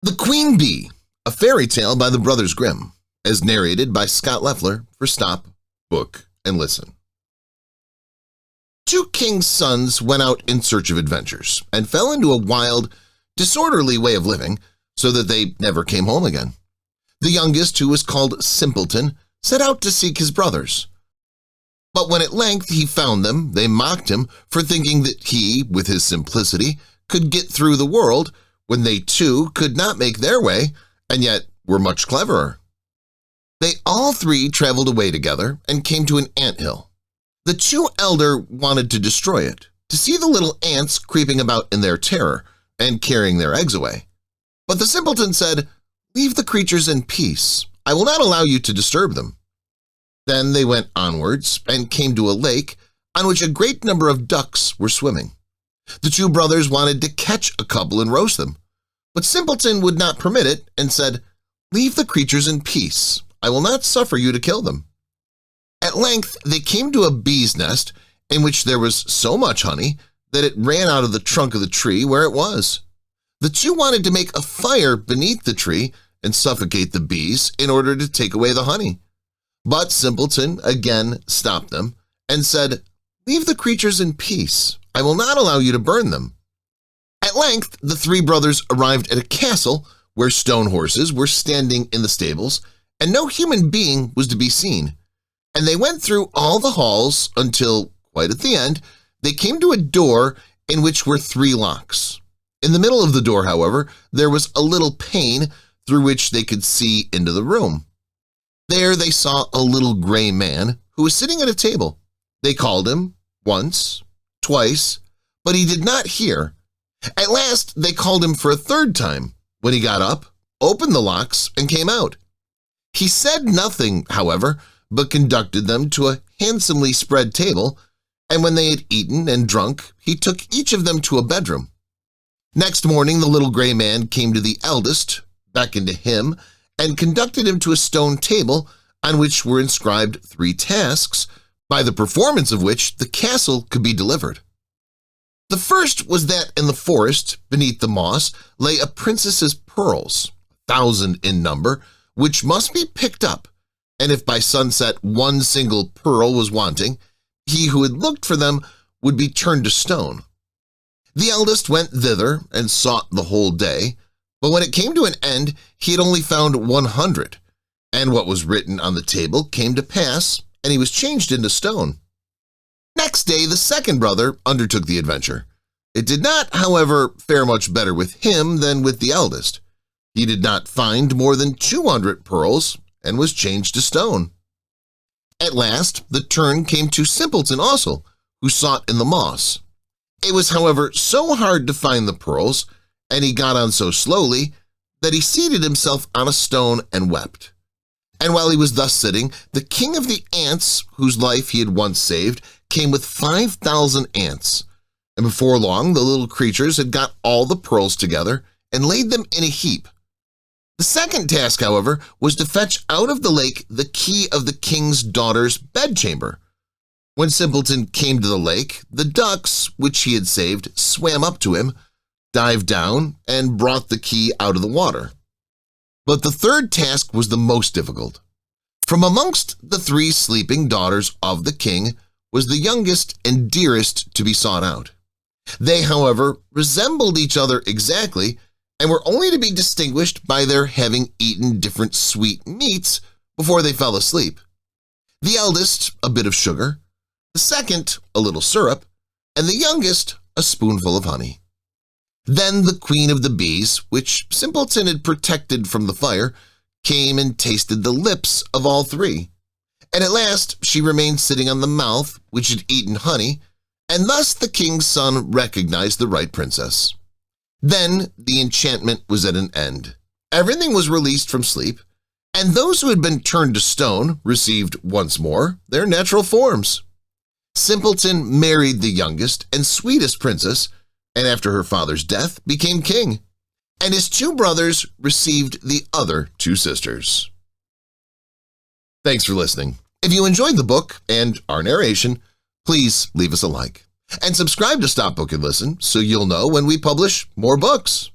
The Queen Bee, a fairy tale by the Brothers Grimm, as narrated by Scott Leffler for Stop, Book, and Listen. Two kings' sons went out in search of adventures and fell into a wild, disorderly way of living so that they never came home again. The youngest, who was called Simpleton, set out to seek his brothers. But when at length he found them, they mocked him for thinking that he, with his simplicity, could get through the world when they too could not make their way and yet were much cleverer. They all three traveled away together and came to an anthill. The two elder wanted to destroy it, to see the little ants creeping about in their terror and carrying their eggs away. But the simpleton said, "Leave the creatures in peace. I will not allow you to disturb them." Then they went onwards and came to a lake on which a great number of ducks were swimming. The two brothers wanted to catch a couple and roast them, but Simpleton would not permit it and said, "Leave the creatures in peace. I will not suffer you to kill them." At length they came to a bee's nest in which there was so much honey that it ran out of the trunk of the tree where it was. The two wanted to make a fire beneath the tree and suffocate the bees in order to take away the honey. But Simpleton again stopped them and said, "Leave the creatures in peace. I will not allow you to burn them." At length the three brothers arrived at a castle where stone horses were standing in the stables and no human being was to be seen. And they went through all the halls until, quite at the end, they came to a door in which were three locks. In the middle of the door, however, there was a little pane through which they could see into the room. There they saw a little gray man who was sitting at a table. They called him once, twice, but he did not hear. At last they called him for a third time, when he got up, opened the locks, and came out. He said nothing, however, but conducted them to a handsomely spread table, and when they had eaten and drunk, he took each of them to a bedroom. Next morning the little gray man came to the eldest, beckoned to him, and conducted him to a stone table on which were inscribed three tasks, by the performance of which the castle could be delivered. The first was that in the forest, beneath the moss, lay a princess's pearls, 1,000 in number, which must be picked up, and if by sunset one single pearl was wanting, he who had looked for them would be turned to stone. The eldest went thither and sought the whole day, but when it came to an end, he had only found 100, and what was written on the table came to pass, and he was changed into stone. Next day the second brother undertook the adventure. It did not, however, fare much better with him than with the eldest. He did not find more than 200 pearls and was changed to stone. At last the turn came to Simpleton also, who sought in the moss. It was, however, so hard to find the pearls, and he got on so slowly, that he seated himself on a stone and wept. And while he was thus sitting, the king of the ants, whose life he had once saved, came with 5,000 ants, and before long the little creatures had got all the pearls together and laid them in a heap. The second task, however, was to fetch out of the lake the key of the king's daughter's bedchamber. When Simpleton came to the lake, the ducks, which he had saved, swam up to him, dived down, and brought the key out of the water. But the third task was the most difficult. From amongst the three sleeping daughters of the king was the youngest and dearest to be sought out. They, however, resembled each other exactly and were only to be distinguished by their having eaten different sweet meats before they fell asleep. The eldest, a bit of sugar, the second, a little syrup, and the youngest, a spoonful of honey. Then the queen of the bees, which Simpleton had protected from the fire, came and tasted the lips of all three, and at last she remained sitting on the mouth which had eaten honey, and thus the king's son recognized the right princess. Then the enchantment was at an end. Everything was released from sleep, and those who had been turned to stone received once more their natural forms. Simpleton married the youngest and sweetest princess, and after her father's death became king, and his two brothers received the other two sisters. Thanks for listening. If you enjoyed the book and our narration, please leave us a like and subscribe to Stop Book and Listen so you'll know when we publish more books.